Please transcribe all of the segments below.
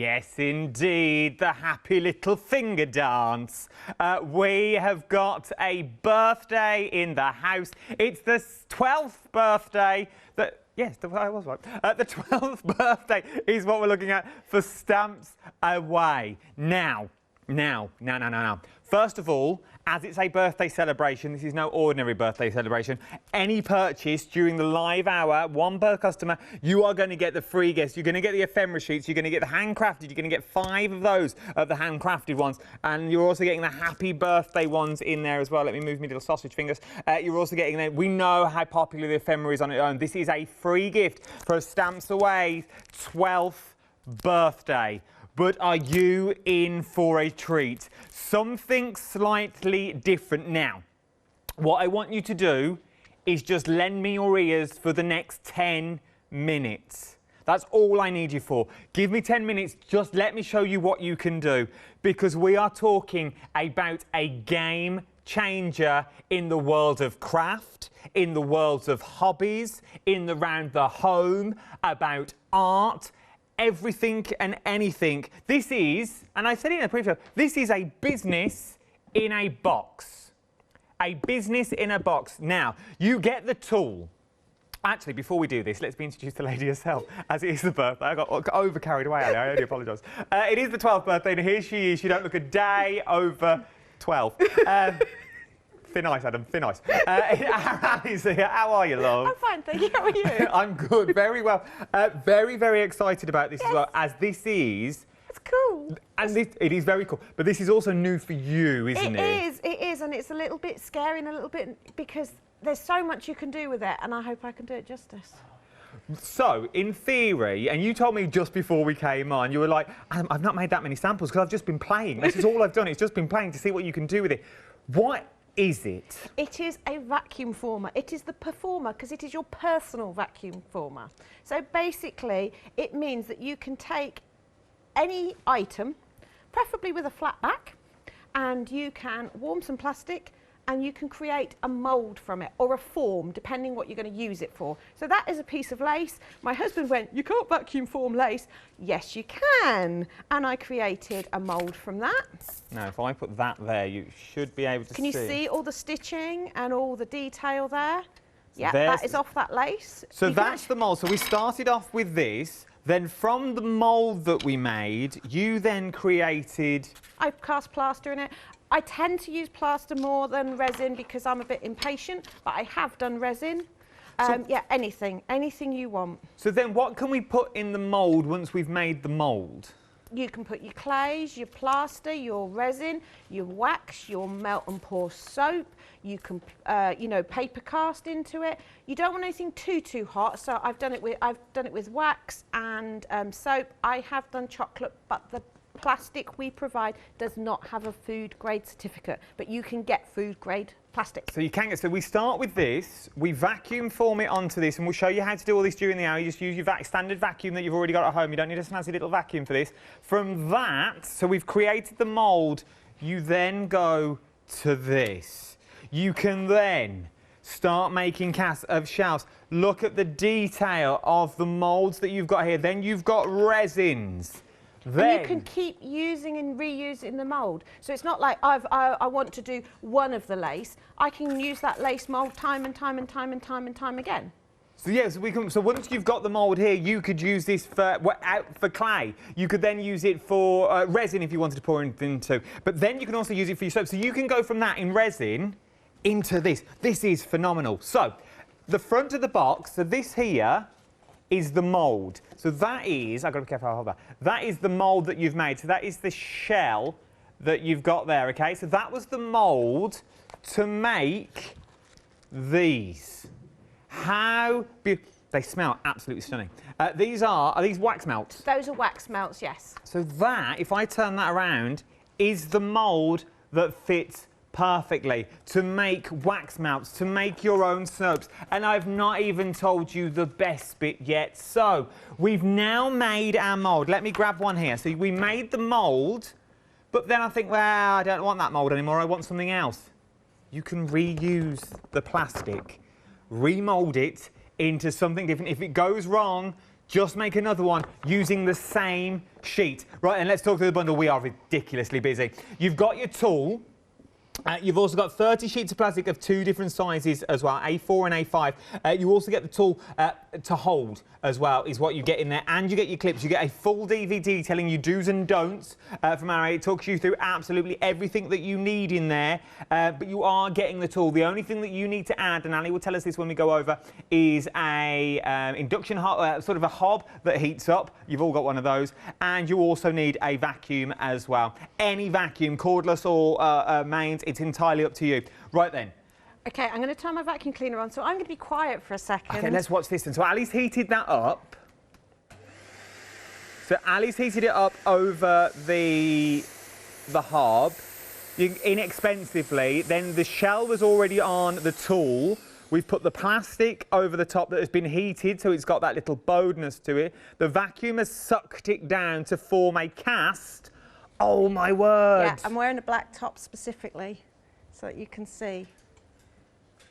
Yes, indeed, the happy little finger dance. We have got a birthday in the house. It's the 12th birthday that... Yes, I was right. The 12th birthday is what we're looking at for Stamps Away. Now. First of all, as it's a birthday celebration, this is no ordinary birthday celebration. Any purchase during the live hour, one per customer, you are going to get the free gifts. You're going to get the ephemera sheets. You're going to get the handcrafted. You're going to get 5 of those of the handcrafted ones. And you're also getting the happy birthday ones in there as well. Let me move my little sausage fingers. You're also getting them. We know how popular the ephemera is on its own. This is a free gift for a Stamps Away 12th birthday. But are you in for a treat? Something slightly different now. What I want you to do is just lend me your ears for the next 10 minutes. That's all I need you for. Give me 10 minutes, just let me show you what you can do. Because we are talking about a game changer in the world of craft, in the world of hobbies, around the home, about art, everything and anything. This is, and I said it in the preview, this is a business in a box. A business in a box. Now, you get the tool. Actually, before we do this, let's introduce the lady herself, as it is the birthday. I got over carried away, Ali. I only apologise. It is the 12th birthday, and here she is. She don't look a day over 12. Thin ice, Adam, thin ice. Ali's here. How are you, love? I'm fine, thank you. How are you? I'm good, very well. Very, very excited about this as well, as this is... It's cool. And it is very cool. But this is also new for you, isn't it? It is, and it's a little bit scary and a little bit... because there's so much you can do with it, and I hope I can do it justice. So, in theory, and you told me just before we came on, you were like, I've not made that many samples because I've just been playing. This is all I've done. It's just been playing to see what you can do with it. What is it? It is a vacuum former. It is the Performa because it is your personal vacuum former. So basically, it means that you can take any item, preferably with a flat back, and you can warm some plastic and you can create a mould from it, or a form, depending what you're going to use it for. So that is a piece of lace. My husband went, you can't vacuum form lace. Yes, you can. And I created a mould from that. Now, if I put that there, you should be able to see. Can you see all the stitching and all the detail there? Yeah, that is off that lace. So that's the mould. So we started off with this. Then from the mould that we made, you then created... I cast plaster in it. I tend to use plaster more than resin because I'm a bit impatient, but I have done resin. Yeah, anything you want. So then what can we put in the mould once we've made the mould? You can put your clays, your plaster, your resin, your wax, your melt and pour soap. You can, you know, paper cast into it. You don't want anything too hot, so I've done it with wax and soap. I have done chocolate, but the plastic we provide does not have a food grade certificate, but you can get food grade plastic. So you can get, so we start with this, we vacuum form it onto this, and we'll show you how to do all this during the hour. You just use your standard vacuum that you've already got at home. You don't need a fancy little vacuum for this. From that, so we've created the mould, you then go to this. You can then start making casts of shelves. Look at the detail of the moulds that you've got here. Then you've got resins. And you can keep using and reusing the mould. So it's not like I want to do one of the lace. I can use that lace mould time and time again. So yes, so once you've got the mould here, you could use this for clay. You could then use it for resin if you wanted to pour anything into. But then you can also use it for your soap. So you can go from that in resin into this. This is phenomenal. So the front of the box, so this here is the mould. So that is, I've got to be careful how I hold that. That is the mould that you've made. So that is the shell that you've got there, okay? So that was the mould to make these. How beautiful. They smell absolutely stunning. Are these wax melts? Those are wax melts, yes. So that, if I turn that around, is the mould that fits perfectly to make wax melts, to make your own soaps. And I've not even told you the best bit yet. So we've now made our mould. Let me grab one here. So we made the mould, but then I think, well, I don't want that mould anymore. I want something else. You can reuse the plastic, remould it into something different. If it goes wrong, just make another one using the same sheet. Right, and let's talk through the bundle. We are ridiculously busy. You've got your tool. You've also got 30 sheets of plastic of 2 different sizes as well, A4 and A5. You also get the tool to hold as well, is what you get in there. And you get your clips. You get a full DVD telling you do's and don'ts from Ari. It talks you through absolutely everything that you need in there. But you are getting the tool. The only thing that you need to add, and Ali will tell us this when we go over, is a induction hob, sort of a hob that heats up. You've all got one of those. And you also need a vacuum as well. Any vacuum, cordless or mains, it's entirely up to you. Right then. Okay, I'm going to turn my vacuum cleaner on, so I'm going to be quiet for a second. Okay, let's watch this then. So Ali's heated that up. So Ali's heated it up over the hob. Inexpensively. Then the shell was already on the tool. We've put the plastic over the top that has been heated, so it's got that little bowedness to it. The vacuum has sucked it down to form a cast. Oh my word! Yeah, I'm wearing a black top specifically, so that you can see.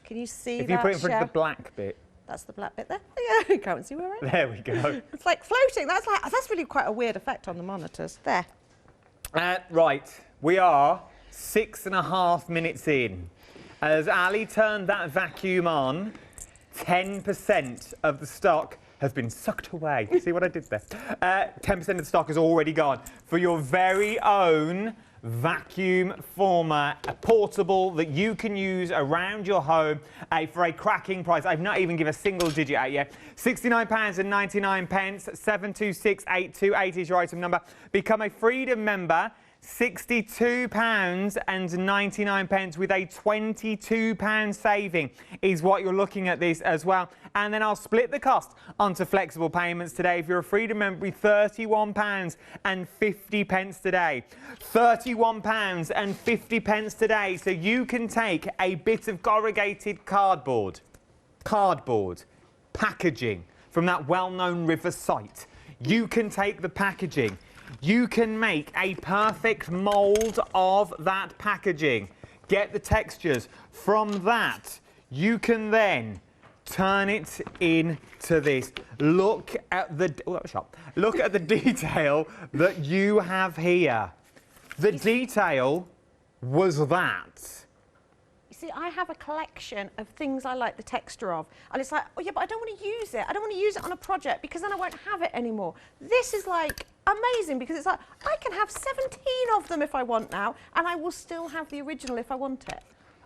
Can you see that? If you put it in front of the black bit. That's the black bit there. Yeah, you can't see where it is. There we go. It's like floating. That's really quite a weird effect on the monitors. There. Right, we are 6.5 minutes in. As Ali turned that vacuum on, 10% of the stock has been sucked away. See what I did there? 10% of the stock is already gone for your very own vacuum former, a portable that you can use around your home for a cracking price. I've not even given a single digit out yet. £69.99, 726-828 is your item number. Become a Freedom member. £62.99 with a £22 saving is what you're looking at this as well. And then I'll split the cost onto flexible payments today. If you're a Freedom member, £31.50 today. £31.50 today. So you can take a bit of corrugated cardboard, packaging from that well-known River site. You can take the packaging. You can make a perfect mould of that packaging. Get the textures. From that, you can then turn it into this. Look at the look at the detail that you have here. The detail was that. See, I have a collection of things I like the texture of. And it's like, oh yeah, but I don't want to use it. I don't want to use it on a project because then I won't have it anymore. This is like amazing because it's like, I can have 17 of them if I want now, and I will still have the original if I want it.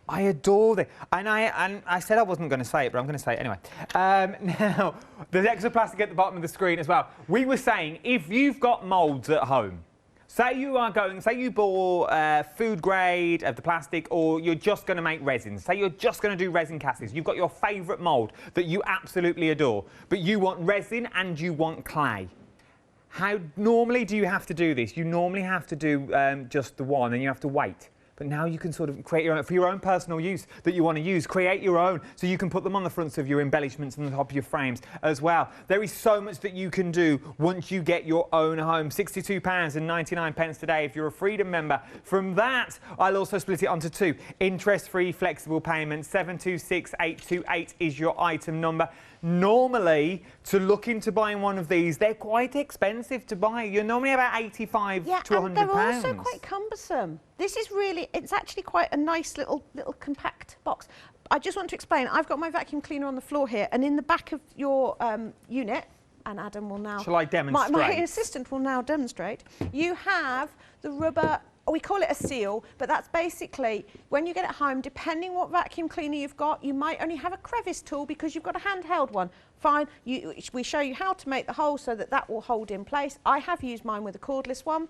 I adore it. And I said I wasn't going to say it, but I'm going to say it anyway. Now, there's extra plastic at the bottom of the screen as well. We were saying, if you've got moulds at home, say you bought food grade of the plastic, or you're just going to make resins. Say you're just going to do resin casts. You've got your favourite mould that you absolutely adore, but you want resin and you want clay. How normally do you have to do this? You normally have to do just the one, and you have to wait. But now you can sort of create your own, for your own personal use that you want to use. Create your own, so you can put them on the fronts of your embellishments and the top of your frames as well. There is so much that you can do once you get your own home. £62.99 today if you're a Freedom member. From that, I'll also split it onto 2. Interest-free flexible payments. 726-828 is your item number. Normally, to look into buying one of these, they're quite expensive to buy. You're normally about £85 to £100. And they're also quite cumbersome. This is really, it's actually quite a nice little compact box. I just want to explain, I've got my vacuum cleaner on the floor here, and in the back of your unit, and Adam will now... Shall I demonstrate? My assistant will now demonstrate. You have the rubber... We call it a seal, but that's basically, when you get it home, depending what vacuum cleaner you've got, you might only have a crevice tool because you've got a handheld one. Fine, we show you how to make the hole so that that will hold in place. I have used mine with a cordless one,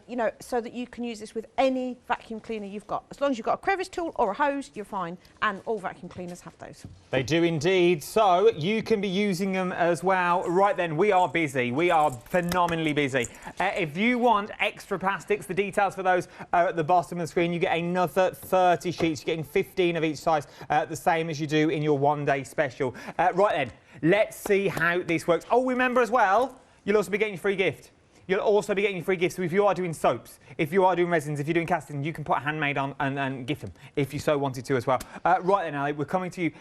you know, so that you can use this with any vacuum cleaner you've got. As long as you've got a crevice tool or a hose, you're fine, and all vacuum cleaners have those. They do indeed, so you can be using them as well. Right then, we are busy. We are phenomenally busy. If you want extra plastics, the details for those are at the bottom of the screen. You get another 30 sheets. You're getting 15 of each size, the same as you do in your one-day special. Right then, let's see how this works. Oh, remember as well, you'll also be getting your free gift. You'll also be getting your free gifts. So if you are doing soaps, if you are doing resins, if you're doing casting, you can put a handmade on and gift them if you so wanted to as well. Right then, Ali, we're coming to you.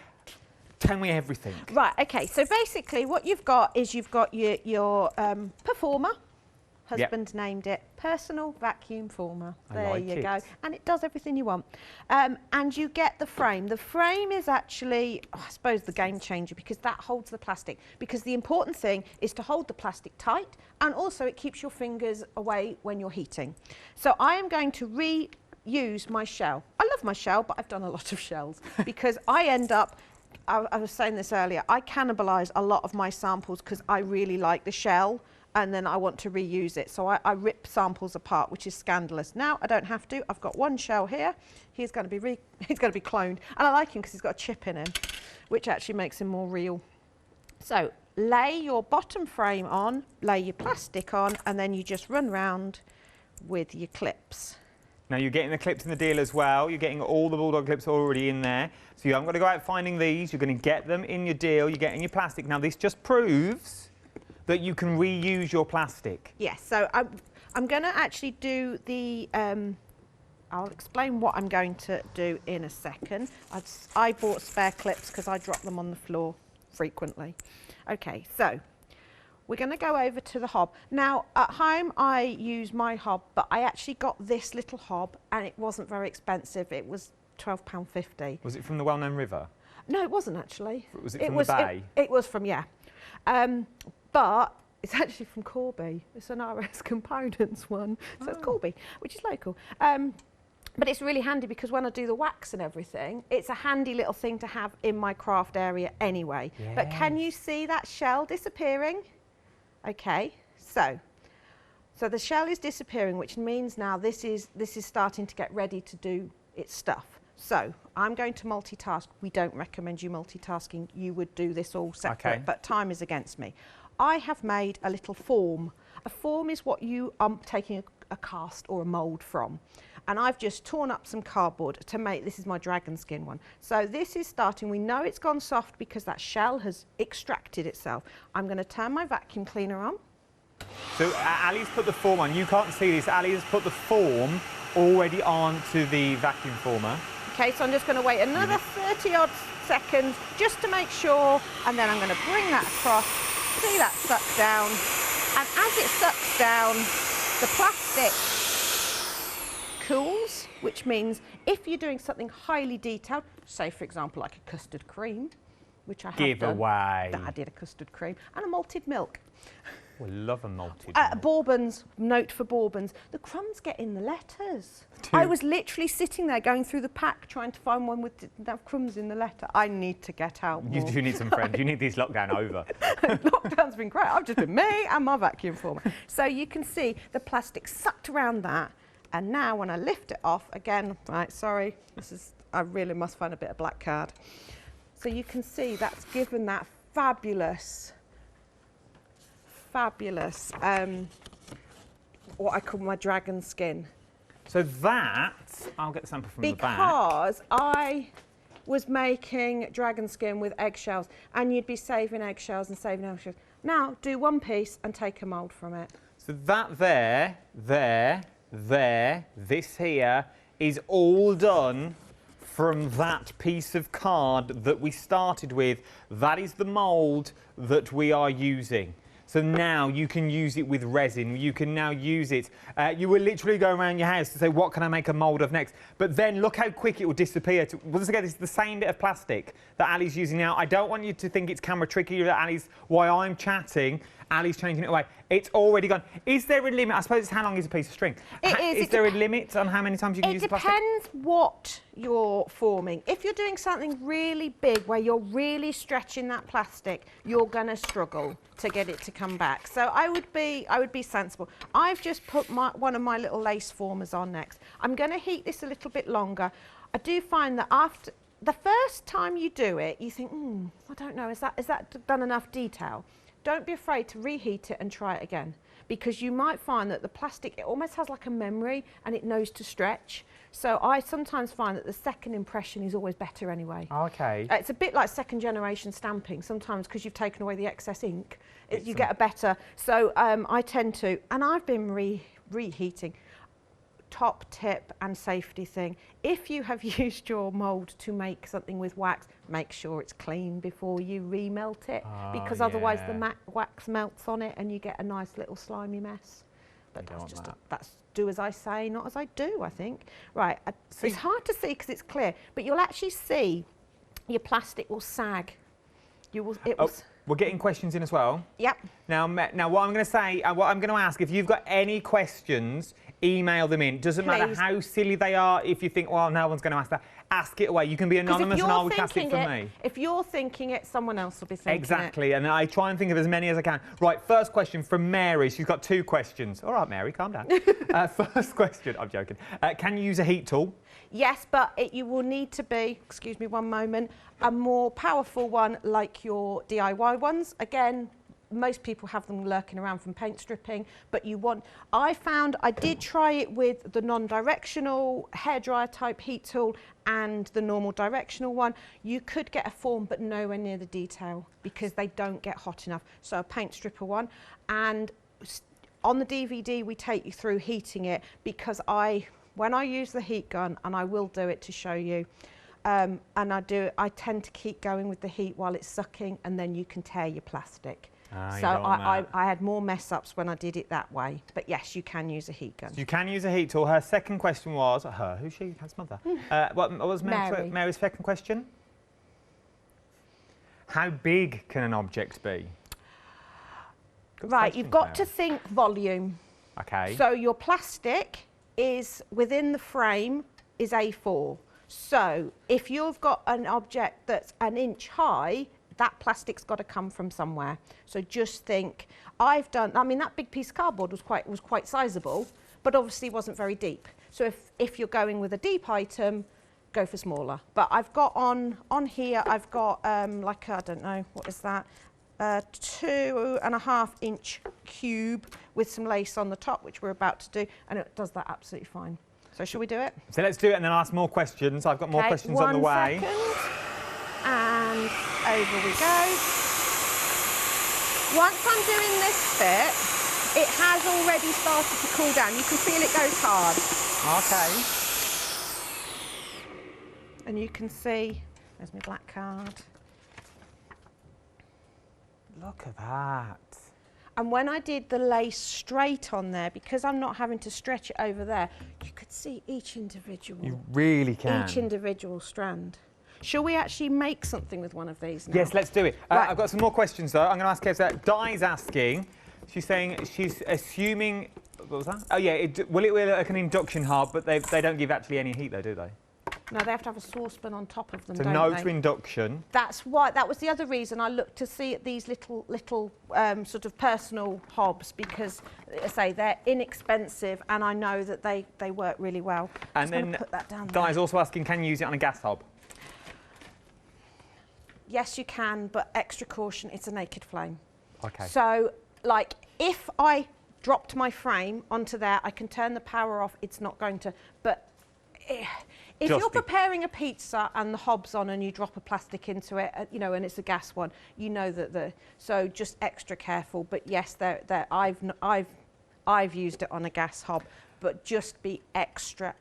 Tell me everything. Right, okay, so basically what you've got is you've got your Performa, husband named it, personal vacuum former. There you go. And it does everything you want. And you get the frame. The frame is actually, I suppose, the game changer because that holds the plastic. Because the important thing is to hold the plastic tight and also it keeps your fingers away when you're heating. So I am going to reuse my shell. I love my shell, but I've done a lot of shells because I end up, I was saying this earlier, I cannibalise a lot of my samples because I really like the shell and then I want to reuse it. So I rip samples apart, which is scandalous. Now I don't have to. I've got one shell here. He's going to be cloned. And I like him because he's got a chip in him, which actually makes him more real. So lay your bottom frame on, lay your plastic on, and then you just run round with your clips. Now you're getting the clips in the deal as well. You're getting all the Bulldog clips already in there. So you haven't got to go out finding these. You're going to get them in your deal. You're getting your plastic. Now this just proves that you can reuse your plastic. Yes, so I'm going to actually do the, I'll explain what I'm going to do in a second. I bought spare clips because I drop them on the floor frequently. Okay, so we're going to go over to the hob. Now, at home, I use my hob, but I actually got this little hob, and it wasn't very expensive. It was £12.50. Was it from the well-known river? No, it wasn't actually. Was it from the bay? It was from, yeah. But it's actually from Corby. It's an RS Components one. So it's Corby, which is local. But it's really handy because when I do the wax and everything, it's a handy little thing to have in my craft area anyway. Yes. But can you see that shell disappearing? Okay, so the shell is disappearing, which means now this is starting to get ready to do its stuff. So I'm going to multitask. We don't recommend you multitasking. You would do this all separate, but time is against me. I have made a little form. A form is what you are taking a cast or a mould from. And I've just torn up some cardboard to make, this is my dragon skin one. So this is starting, we know it's gone soft because that shell has extracted itself. I'm going to turn my vacuum cleaner on. So Ali's put the form on. You can't see this. Ali has put the form already onto the vacuum former. Okay, so I'm just going to wait another 30 odd seconds just to make sure, and then I'm going to bring that across. See that suck down, and as it sucks down, the plastic cools, which means if you're doing something highly detailed, say for example like a custard cream, which I have Give done. away. I did a custard cream and a malted milk. We love a malted milk. Bourbons, note for bourbons, the crumbs get in the letters. I was literally sitting there going through the pack trying to find one with crumbs in the letter. I need to get out more. You do need some friends. You need this lockdown over. Lockdown's been great. I've just been me and my vacuum former. So you can see the plastic sucked around that. And now when I lift it off, again, right, sorry, I really must find a bit of black card. So you can see that's given that fabulous, what I call my dragon skin. So that, I'll get the sample from the back. Because I was making dragon skin with eggshells, and you'd be saving eggshells and saving eggshells. Now, do one piece and take a mould from it. So that there, this here is all done from that piece of card that we started with. That is the mould that we are using. So now you can use it with resin. You can now use it. You will literally go around your house to say, what can I make a mould of next? But then look how quick it will disappear. Once again, this is the same bit of plastic that Ali's using now. I don't want you to think it's camera tricky that Ali's, while I'm chatting, Ali's changing it away. It's already gone. Is there a limit? I suppose it's how long is a piece of string? It is. Is there a limit on how many times you can use the plastic? It depends what you're forming. If you're doing something really big where you're really stretching that plastic, you're going to struggle to get it to come back. So I would be sensible. I've just put one of my little lace formers on next. I'm going to heat this a little bit longer. I do find that after the first time you do it, you think, I don't know, is that done enough detail? Don't be afraid to reheat it and try it again, because you might find that the plastic, it almost has like a memory and it knows to stretch. So I sometimes find that the second impression is always better anyway. Okay. It's a bit like second generation stamping. Sometimes because you've taken away the excess ink, you get a better. So I tend to, and I've been reheating. top tip and safety thing. If you have used your mould to make something with wax, make sure it's clean before you remelt it, because otherwise the wax melts on it and you get a nice little slimy mess. But that's do as I say, not as I do, I think. Right, it's hard to see because it's clear, but you'll actually see your plastic will sag. We're getting questions in as well. Yep. Now what I'm going to say, what I'm going to ask, if you've got any questions, email them in. Doesn't matter how silly they are. If you think, well, no one's going to ask that, ask it away. You can be anonymous and I will cast it for me. If you're thinking it, someone else will be thinking Exactly, and I try and think of as many as I can. Right, first question from Mary. She's got 2 questions. All right, Mary, calm down. First question, I'm joking. Can you use a heat tool? Yes, but you will need to be, excuse me one moment, a more powerful one like your DIY ones. Again, most people have them lurking around from paint stripping, but I did try it with the non-directional hairdryer type heat tool and the normal directional one. You could get a form, but nowhere near the detail because they don't get hot enough. So a paint stripper one, and on the DVD we take you through heating it, because when I use the heat gun, and I will do it to show you, and I tend to keep going with the heat while it's sucking, and then you can tear your plastic. So I had more mess ups when I did it that way. But yes, you can use a heat gun. You can use a heat tool. Her second question was, who's she? That's mother. What was Mary's second question? How big can an object be? Right, you've got to think volume. Okay. So your plastic is within the frame is A4. So if you've got an object that's 1 inch high, that plastic's got to come from somewhere. So just think, I mean, that big piece of cardboard was quite sizable, but obviously wasn't very deep. So if you're going with a deep item, go for smaller. But I've got on here, I've got like, I don't know, what is that? 2.5 inch cube with some lace on the top, which we're about to do, and it does that absolutely fine. So shall we do it? So let's do it and then ask more questions. I've got more questions on the way. 1 second. And over we go. Once I'm doing this bit, it has already started to cool down. You can feel it goes hard. Okay. And you can see, there's my black card. Look at that. And when I did the lace straight on there, because I'm not having to stretch it over there, you could see each individual. You really can. Each individual strand. Shall we actually make something with one of these now? Yes, let's do it. Right. I've got some more questions though. I'm going to ask her. Di's asking. She's saying she's assuming. What was that? Oh yeah. Will it be like an induction hob? But they don't give actually any heat though, do they? No, they have to have a saucepan on top of them. So no to induction. That's why. That was the other reason I looked to see at these little sort of personal hobs, because, as I say, they're inexpensive and I know that they work really well. And then put that down Di's also asking, can you use it on a gas hob? Yes, you can, but extra caution, it's a naked flame. Okay. So, like, if I dropped my frame onto there, I can turn the power off, it's not going to, but if you're preparing a pizza and the hob's on and you drop a plastic into it, you know, and it's a gas one, you know that so just extra careful. But yes, I've used it on a gas hob, but just be extra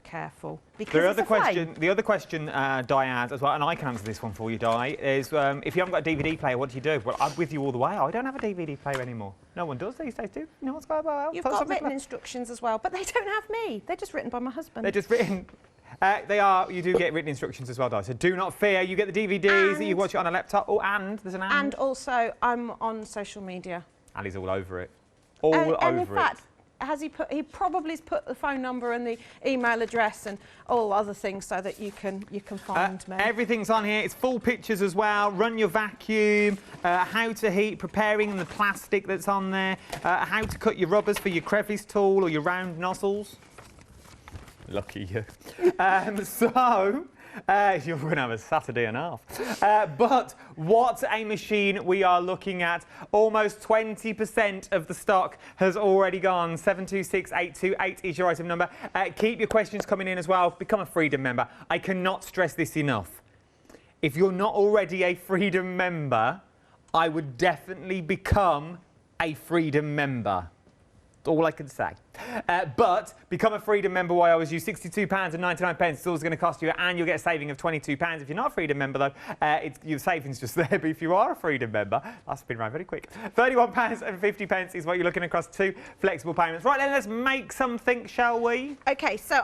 careful. Because the other question Di has as well, and I can answer this one for you, Di, is if you haven't got a DVD player, what do you do? Well, I'm with you all the way. I don't have a DVD player anymore. No one does these days, do? No one's got You've got written instructions as well, but they don't have me. They're just written by my husband. They're just written. You do get written instructions as well, Di, so do not fear. You get the DVDs, you watch it on a laptop. Oh, and there's an and. And also, I'm on social media. Ali's all over it. All over and in fact, he probably has put the phone number and the email address and all other things so that you can find me. Everything's on here. It's full pictures as well. Run your vacuum, how to heat, preparing the plastic that's on there, how to cut your rubbers for your crevice tool or your round nozzles. Lucky you. You're going to have a Saturday and a half. But what a machine we are looking at. Almost 20% of the stock has already gone. 726828 is your item number. Keep your questions coming in as well. Become a Freedom member. I cannot stress this enough. If you're not already a Freedom member, I would definitely become a Freedom member. all I can say. But become a Freedom member while I was you. £62.99. It's all going to cost you, and you'll get a saving of £22. If you're not a Freedom member, though, your saving's just there. But if you are a Freedom member, that's been around very quick. £31.50 is what you're looking across 2 flexible payments. Right then, let's make something, shall we? Okay, so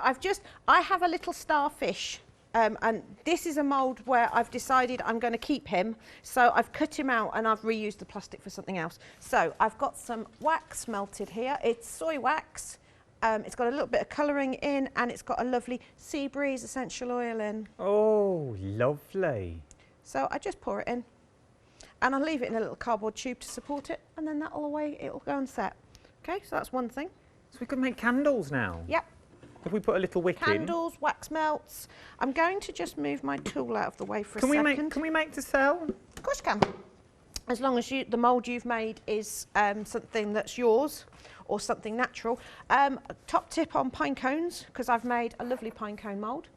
I have a little starfish. And this is a mould where I've decided I'm going to keep him. So I've cut him out and I've reused the plastic for something else. So I've got some wax melted here. It's soy wax. It's got a little bit of colouring in, and it's got a lovely sea breeze essential oil in. Oh, lovely. So I just pour it in, and I'll leave it in a little cardboard tube to support it, and then it'll go and set. Okay, so that's one thing. So we can make candles now. Yep. If we put a little wick in. Candles, wax melts. I'm going to just move my tool out of the way for a second. Can we make to sell? Of course you can. As long as the mould you've made is something that's yours or something natural. Top tip on pine cones, because I've made a lovely pine cone mould.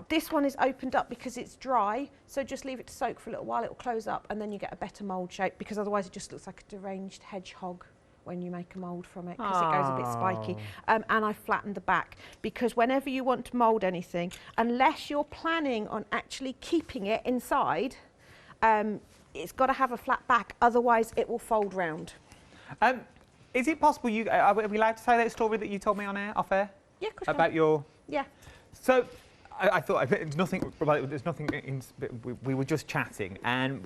This one is opened up because it's dry, so just leave it to soak for a little while. It will close up, and then you get a better mould shape, because otherwise it just looks like a deranged hedgehog when you make a mould from it, because it goes a bit spiky. And I flattened the back, because whenever you want to mould anything, unless you're planning on actually keeping it inside, it's got to have a flat back, otherwise it will fold round. Is it possible are we allowed to say that story that you told me on air, off air? Yeah, of course. About your... Yeah. So I thought there's nothing. We were just chatting, and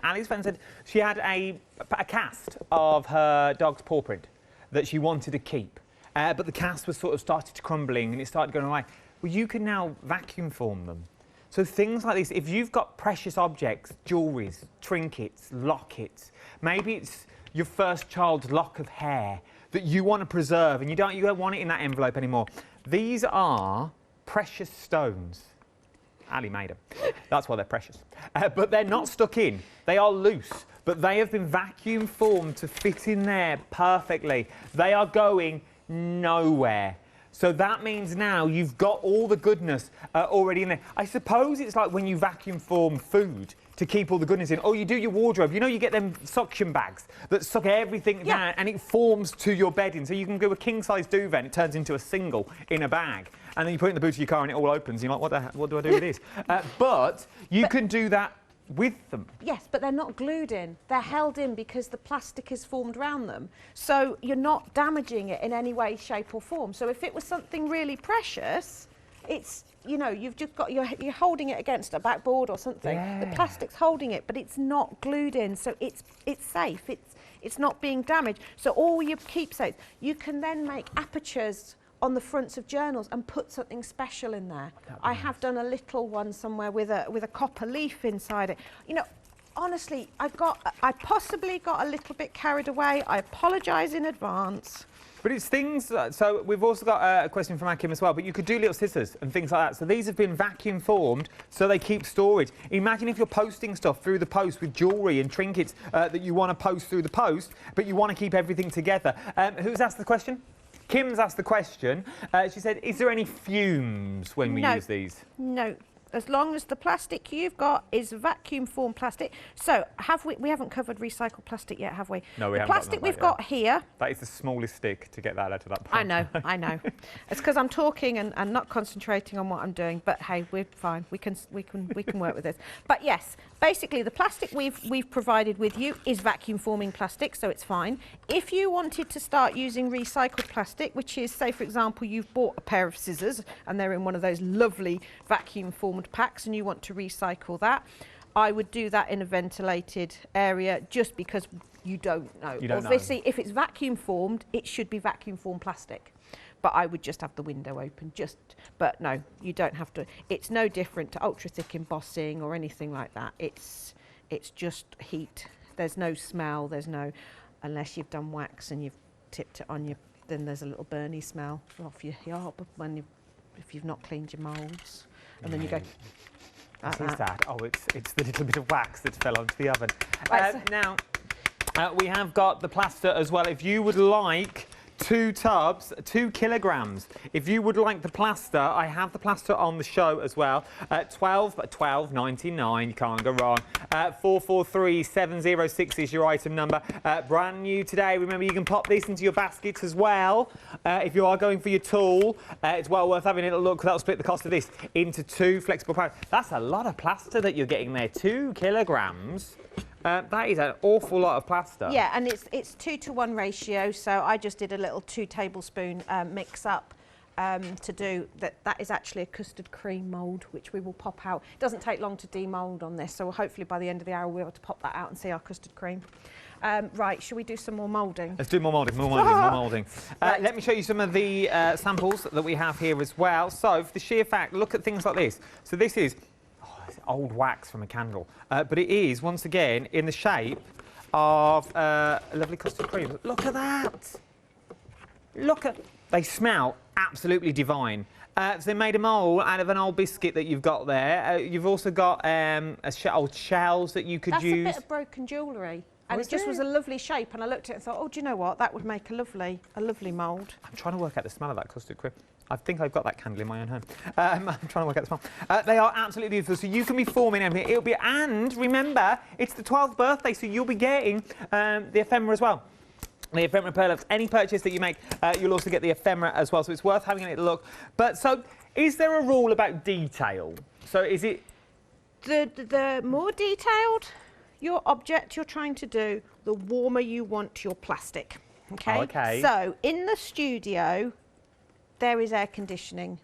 Ali's friend said she had a cast of her dog's paw print that she wanted to keep, but the cast was sort of started crumbling and it started going away. Well, you can now vacuum form them. So things like this, if you've got precious objects, jewelries, trinkets, lockets, maybe it's your first child's lock of hair that you want to preserve, and you don't want it in that envelope anymore. These are precious stones. Ali made them. That's why they're precious. But they're not stuck in. They are loose, but they have been vacuum formed to fit in there perfectly. They are going nowhere. So that means now you've got all the goodness already in there. I suppose it's like when you vacuum form food to keep all the goodness in. Oh, you do your wardrobe. You know, you get them suction bags that suck everything down, and it forms to your bedding. So you can go a king-size duvet and it turns into a single in a bag. And then you put it in the boot of your car and it all opens. You're like, what do I do with this? But you can do that with them. Yes, but they're not glued in. They're held in because the plastic is formed around them. So you're not damaging it in any way, shape or form. So if it was something really precious, it's, you know, you've just got, you're holding it against a backboard or something. Yeah. The plastic's holding it, but it's not glued in. So it's safe. It's not being damaged. So all your keepsakes, you can then make apertures on the fronts of journals and put something special in there. I have done a little one somewhere with a copper leaf inside it. You know, honestly, I possibly got a little bit carried away. I apologise in advance. But it's things, so we've also got a question from Akim as well, but you could do little scissors and things like that. So these have been vacuum formed so they keep storage. Imagine if you're posting stuff through the post with jewellery and trinkets that you want to post through the post, but you want to keep everything together. Who's asked the question? Kim's asked the question. She said, is there any fumes when we use these? No. As long as the plastic you've got is vacuum formed plastic. So we haven't covered recycled plastic yet, have we? No, we haven't. The plastic we've got here. That is the smallest stick to get that out of that point. I know. It's because I'm talking and not concentrating on what I'm doing. But hey, we're fine. We can work with this. But yes, basically the plastic we've provided with you is vacuum forming plastic, so it's fine. If you wanted to start using recycled plastic, which is, say for example, you've bought a pair of scissors and they're in one of those lovely vacuum formed packs and you want to recycle that, I would do that in a ventilated area, just because you don't know. Obviously, if it's vacuum formed, it should be vacuum formed plastic. But I would just have the window open, but no, you don't have to. It's no different to ultra thick embossing or anything like that. It's just heat. There's no smell, unless you've done wax and you've tipped it on then there's a little burny smell off your yarb if you've not cleaned your moulds. And then you go. What is that? Oh, it's the little bit of wax that fell onto the oven. Right, now, we have got the plaster as well. If you would like 2 tubs, 2 kilograms. If you would like the plaster, I have the plaster on the show as well. 12.99, you can't go wrong. 443706 is your item number. Brand new today. Remember, you can pop this into your baskets as well. If you are going for your tool, it's well worth having a look. That'll split the cost of this into 2 flexible pads. That's a lot of plaster that you're getting there. 2 kilograms. That is an awful lot of plaster. Yeah, and it's 2-to-1 ratio, so I just did a little 2 tablespoon mix up to do that. That is actually a custard cream mould, which we will pop out. It doesn't take long to demould on this, so hopefully by the end of the hour we'll be able to pop that out and see our custard cream. Right, shall we do some more moulding? Let's do more moulding, more moulding, more moulding. Right. Let me show you some of the samples that we have here as well. So, for the sheer fact, look at things like this. So this is old wax from a candle, but it is, once again, in the shape of a lovely custard cream. Look at that. They smell absolutely divine. So they made a mould out of an old biscuit that you've got there. You've also got old shells that you could use. That's a bit of broken jewellery. And it just was a lovely shape, and I looked at it and thought, oh, do you know what? That would make a lovely mould. I'm trying to work out the smell of that custard cream. I think I've got that candle in my own home. I'm trying to work out the smell. They are absolutely beautiful, so you can be forming everything. And remember, it's the 12th birthday, so you'll be getting the ephemera as well. The ephemera pearl. Any purchase that you make, you'll also get the ephemera as well, so it's worth having a little look. But so, is there a rule about detail? So is it... The more detailed your object you're trying to do, the warmer you want your plastic. Okay? Oh, okay. So, in the studio, there is air conditioning,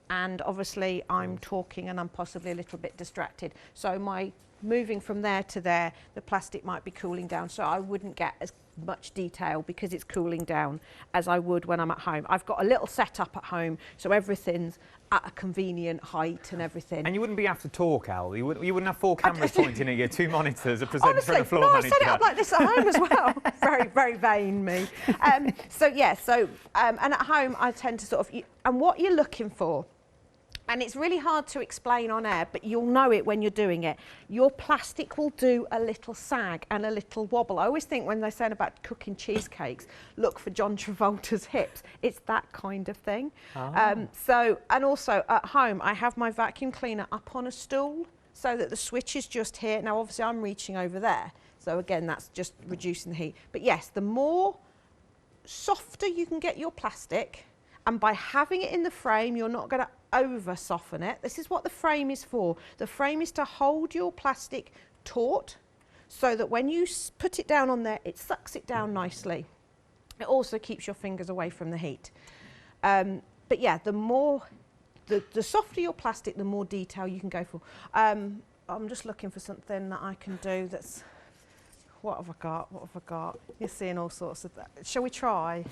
and obviously I'm talking and I'm possibly a little bit distracted. So my moving from there to there, the plastic might be cooling down, so I wouldn't get as much detail because it's cooling down as I would when I'm at home. I've got a little setup at home, so everything's at a convenient height and everything. And you wouldn't be able to talk, Al. You wouldn't have 4 cameras pointing at you, 2 monitors, a presenter and a floor manager. I set it up like this at home as well. Very, very vain, me. And at home I tend to sort of, and what you're looking for, and it's really hard to explain on air, but you'll know it when you're doing it. Your plastic will do a little sag and a little wobble. I always think when they're saying about cooking cheesecakes, look for John Travolta's hips. It's that kind of thing. Oh. And also at home, I have my vacuum cleaner up on a stool so that the switch is just here. Now, obviously, I'm reaching over there. So again, that's just reducing the heat. But yes, the more softer you can get your plastic, and by having it in the frame, you're not going to over soften it. This is what the frame is for. The frame is to hold your plastic taut so that when you put it down on there, it sucks it down nicely. It also keeps your fingers away from the heat. But yeah, the softer your plastic, the more detail you can go for. I'm just looking for something that I can do that's, what have I got? You're seeing all sorts of that. Shall we try?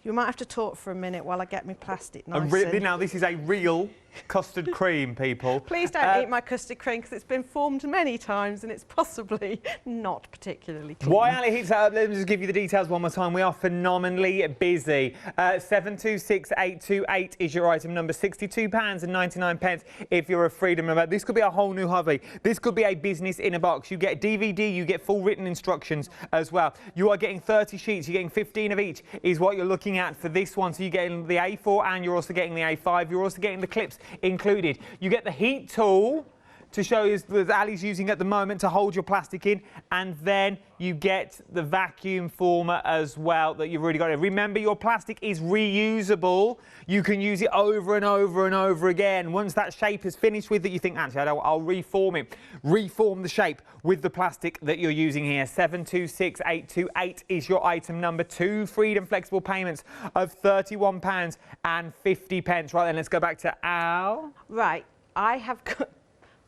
You might have to talk for a minute while I get my plastic nice. Now, this is a real custard cream, people. Please don't eat my custard cream because it's been formed many times and it's possibly not particularly clean. While Ali heats that up, let me just give you the details one more time. We are phenomenally busy. 726828 is your item number. £62.99 if you're a freedom member. This could be a whole new hobby. This could be a business in a box. You get DVD, you get full written instructions as well. You are getting 30 sheets, you're getting 15 of each is what you're looking at for this one. So you're getting the A4 and you're also getting the A5. You're also getting the clips included. You get the heat tool to show you that Ali's using at the moment to hold your plastic in, and then you get the vacuum former as well that you've already got. Remember, your plastic is reusable. You can use it over and over and over again. Once that shape is finished with it, you think, actually, I'll reform it. Reform the shape with the plastic that you're using here. 726828 is your item number. 2 freedom flexible payments of £31.50. Right then, let's go back to Al. Right, I have got...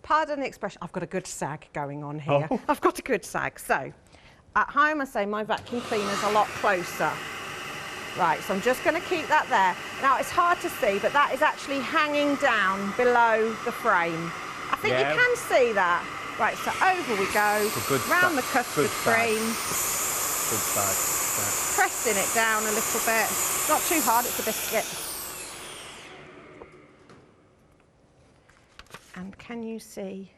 Pardon the expression, I've got a good sag going on here. Oh. I've got a good sag. So, at home I say my vacuum cleaner's a lot closer. Right, so I'm just going to keep that there. Now, it's hard to see, but that is actually hanging down below the frame. I think you can see that. Right, so over we go, round the custard cream. Good sag. Pressing it down a little bit. Not too hard, it's a biscuit. And can you see?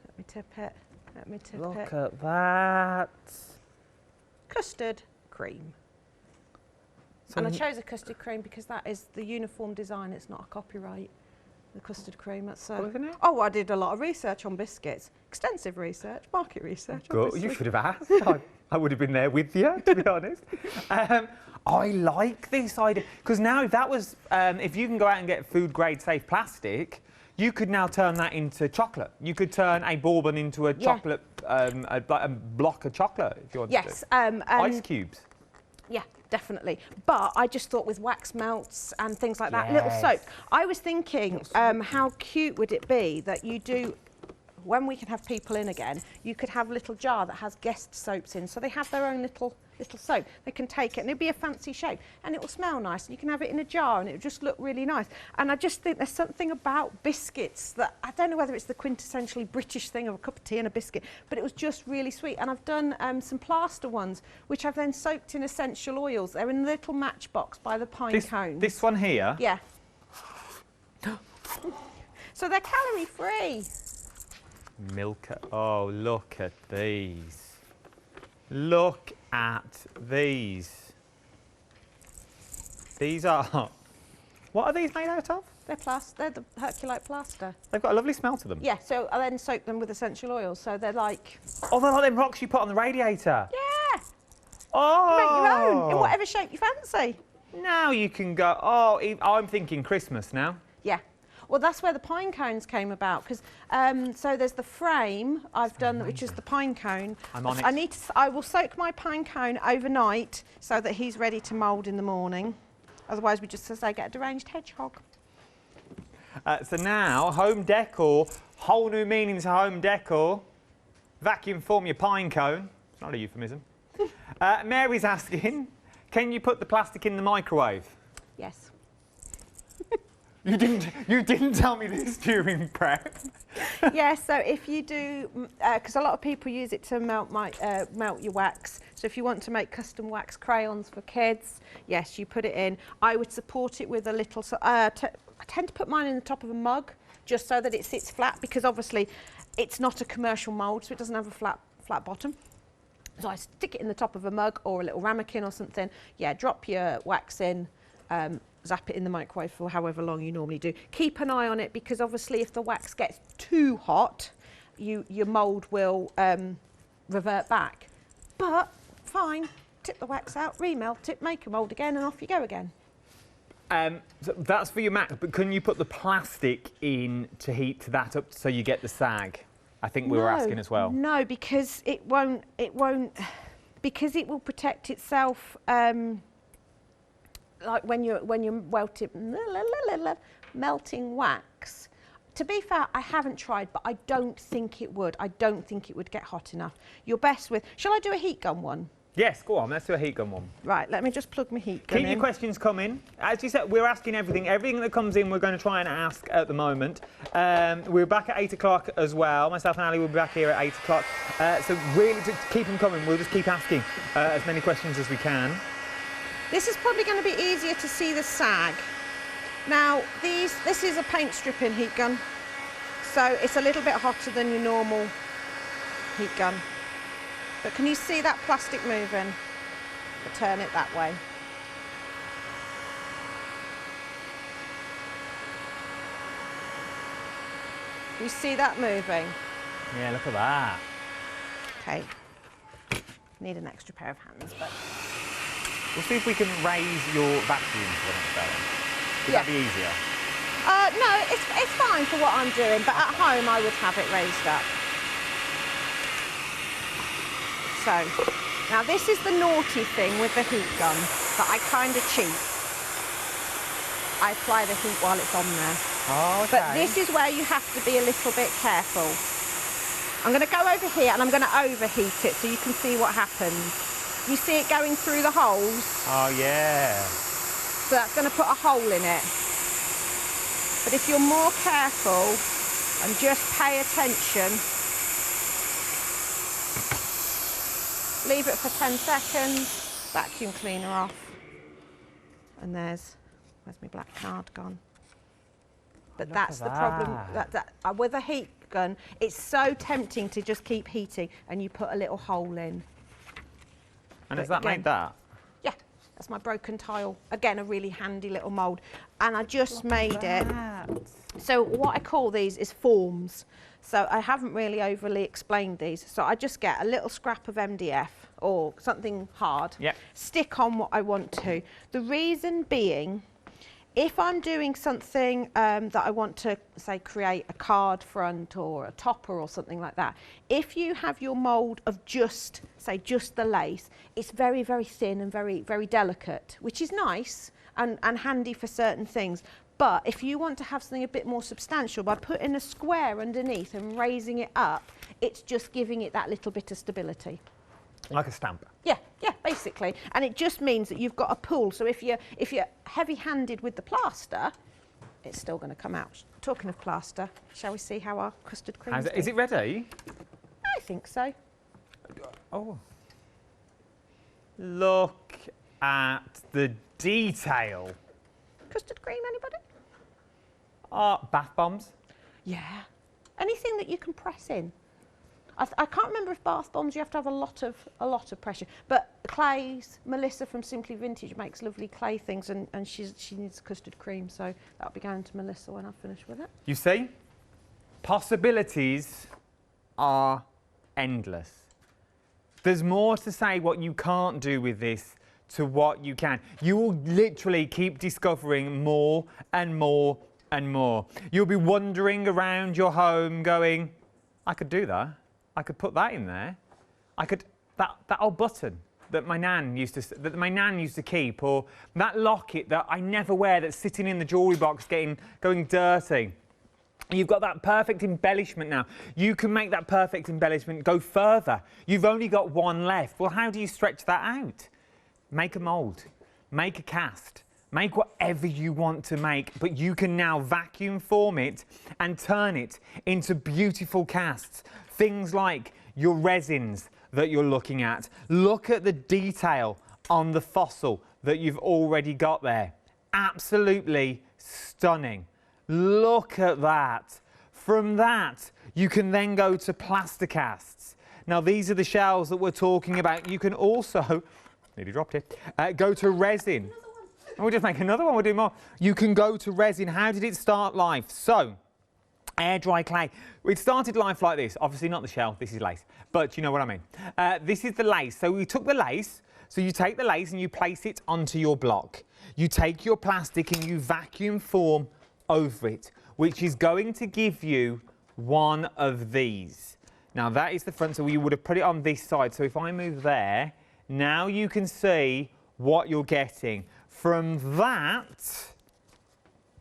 Let me tip it. Let me tip it. Look at that. Custard cream. And I chose a custard cream because that is the uniform design. It's not a copyright. The custard cream. That's isn't it? Oh, I did a lot of research on biscuits. Extensive research, market research. Good. You should have asked. I would have been there with you, to be honest. I like this idea because now if that was, if you can go out and get food grade safe plastic, you could now turn that into chocolate. You could turn a bourbon into a chocolate, a block of chocolate if you want to. Yes. Ice cubes. Yeah, definitely. But I just thought with wax melts and things like that, little soap. I was thinking, how cute would it be that you do, when we can have people in again, you could have a little jar that has guest soaps in. So they have their own little soap. They can take it and it'll be a fancy shape and it will smell nice. And you can have it in a jar and it will just look really nice. And I just think there's something about biscuits that, I don't know whether it's the quintessentially British thing of a cup of tea and a biscuit, but it was just really sweet. And I've done some plaster ones, which I've then soaked in essential oils. They're in a little matchbox by the pine cones. This one here? Yeah. So they're calorie free. Milk. Oh, look at these. Look at these. These are... What are these made out of? They're the Herculite Plaster. They've got a lovely smell to them. Yeah, so I then soak them with essential oils, so they're like... Oh, they're like them rocks you put on the radiator. Yeah! Oh! Make your own, in whatever shape you fancy. Now you can go... Oh, I'm thinking Christmas now. Yeah. Well, that's where the pine cones came about, because so there's the frame I've done, which is the pine cone. I'm on it. I will soak my pine cone overnight so that he's ready to mould in the morning. Otherwise, we just, as I get a deranged hedgehog. So now, home decor, whole new meaning to home decor. Vacuum form your pine cone. It's not a euphemism. Mary's asking, can you put the plastic in the microwave? Yes. You didn't tell me this during prep. Yeah, so if you do, because a lot of people use it to melt your wax. So if you want to make custom wax crayons for kids, yes, you put it in. I would support it with a little. I tend to put mine in the top of a mug, just so that it sits flat, because obviously it's not a commercial mould, so it doesn't have a flat bottom. So I stick it in the top of a mug or a little ramekin or something. Yeah, drop your wax in. Zap it in the microwave for however long you normally do. Keep an eye on it, because obviously if the wax gets too hot, your mould will revert back. But fine, tip the wax out, remelt it, make a mould again, and off you go again. So that's for your mat, but can you put the plastic in to heat that up so you get the sag? I think we were asking as well. No, because it won't, because it will protect itself. Like when you're melting wax. To be fair, I haven't tried, but I don't think it would. I don't think it would get hot enough. You're best with... Shall I do a heat gun one? Yes, go on. Let's do a heat gun one. Right, let me just plug my heat gun in. Keep your questions coming. As you said, we're asking everything. Everything that comes in, we're going to try and ask at the moment. We're back at 8 o'clock as well. Myself and Ali will be back here at 8 o'clock. So really, to keep them coming, we'll just keep asking as many questions as we can. This is probably going to be easier to see the sag. Now, this is a paint stripping heat gun, so it's a little bit hotter than your normal heat gun. But can you see that plastic moving? I'll turn it that way. You see that moving? Yeah, look at that. Okay. Need an extra pair of hands, but... We'll see if we can raise your vacuum for the next hour. Would that be easier? No, it's fine for what I'm doing, but at home I would have it raised up. So, now this is the naughty thing with the heat gun, that I kind of cheat. I apply the heat while it's on there. Oh, okay. But this is where you have to be a little bit careful. I'm going to go over here and I'm going to overheat it so you can see what happens. You see it going through the holes? Oh, yeah. So that's going to put a hole in it. But if you're more careful and just pay attention, leave it for 10 seconds, vacuum cleaner off, and where's my black card gone? But that's the problem, with a heat gun, it's so tempting to just keep heating and you put a little hole in. And does that make that? Yeah, That's my broken tile. Again, a really handy little mould. And I just made it. So what I call these is forms. So I haven't really overly explained these. So I just get a little scrap of MDF or something hard, stick on what I want to. The reason being, if I'm doing something that I want to, say, create a card front or a topper or something like that, if you have your mould of just, say, just the lace, it's very, very thin and very, very delicate, which is nice and handy for certain things. But if you want to have something a bit more substantial, by putting a square underneath and raising it up, it's just giving it that little bit of stability. Like a stamp. Yeah, basically. And it just means that you've got a pull. So if you're heavy-handed with the plaster, it's still going to come out. Talking of plaster, shall we see how our custard cream Is it ready? I think so. Oh. Look at the detail. Custard cream, anybody? Bath bombs. Yeah. Anything that you can press in. I can't remember if bath bombs you have to have a lot of pressure, but clays. Melissa from Simply Vintage makes lovely clay things, and she needs custard cream, so that'll be going to Melissa when I finish with it. You see, possibilities are endless. There's more to say what you can't do with this to what you can. You will literally keep discovering more and more and more. You'll be wandering around your home going, I could do that. I could put that in there. I could, that old button that my nan used to keep, or that locket that I never wear that's sitting in the jewellery box going dirty. You've got that perfect embellishment now. You can make that perfect embellishment go further. You've only got one left. Well, how do you stretch that out? Make a mould, make a cast, make whatever you want to make, but you can now vacuum form it and turn it into beautiful casts. Things like your resins that you're looking at. Look at the detail on the fossil that you've already got there. Absolutely stunning. Look at that. From that, you can then go to plaster casts. Now, these are the shells that we're talking about. You can also, nearly dropped it, go to resin. We'll just make another one, we'll do more. You can go to resin. How did it start life? So, air dry clay. It started life like this. Obviously not the shell, this is lace, but you know what I mean. This is the lace. So we took the lace, so you take the lace and you place it onto your block. You take your plastic and you vacuum form over it, which is going to give you one of these. Now that is the front, so you would have put it on this side. So if I move there, now you can see what you're getting. From that,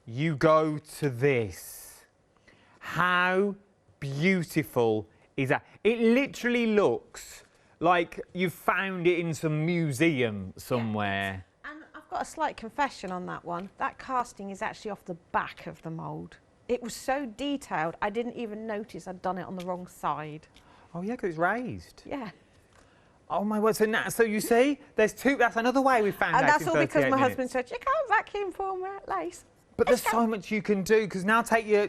you go to this. How beautiful is that? It literally looks like you've found it in some museum somewhere. And I've got a slight confession on that one. That casting is actually off the back of the mould. It was so detailed, I didn't even notice I'd done it on the wrong side. Oh yeah, because it's raised. Yeah. Oh my word, so you see, there's two, that's another way we found out in 38 And that's all because my husband minutes. said, you can't vacuum form lace. But there's so much you can do, because now take your